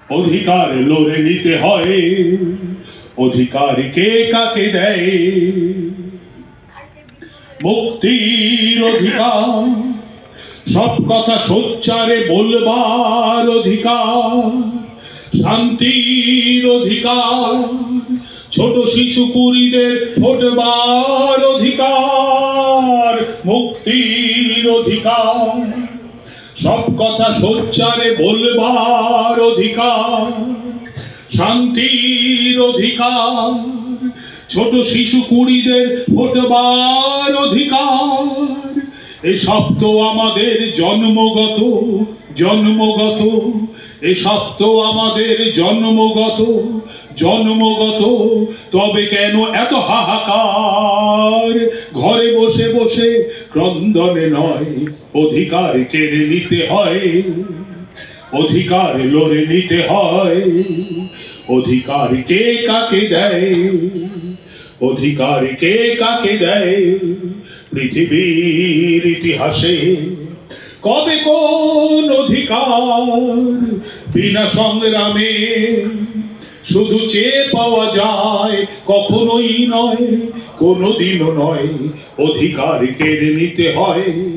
অধিকার লড়ে নিতে হয়, অধিকার কে কাকে দেয়? মুক্তির অধিকার, সব কথা সোচ্চারে বলবার অধিকার, শান্তির অধিকার, ছোট শিশু কুড়িদের ফোটবার অধিকার, মুক্তির অধিকার, সব কথা সোচ্চারে বলবার অধিকার, শান্তির অধিকার, ছোট শিশু কুড়িদের ফোটবার অধিকার। এসব তো আমাদের জন্মগত, জন্মগত, এসব তো আমাদের জন্মগত, জন্মগত। তবে কেন এত হাহাকার? ঘরে বসে বসে ক্রন্দনে নয়, অধিকার কেড়ে নিতে হয়, অধিকার লড়ে নিতে হয়। অধিকার কে কাকে দেয়? অধিকার কে কাকে দেয়? পৃথিবীর ইতিহাসে কবে কোন অধিকার বিনা সংগ্রামে শুধু চেয়ে পাওয়া যায়? কখনোই নয়, কোনোদিনও নয়। অধিকার কেড়ে নিতে হয়।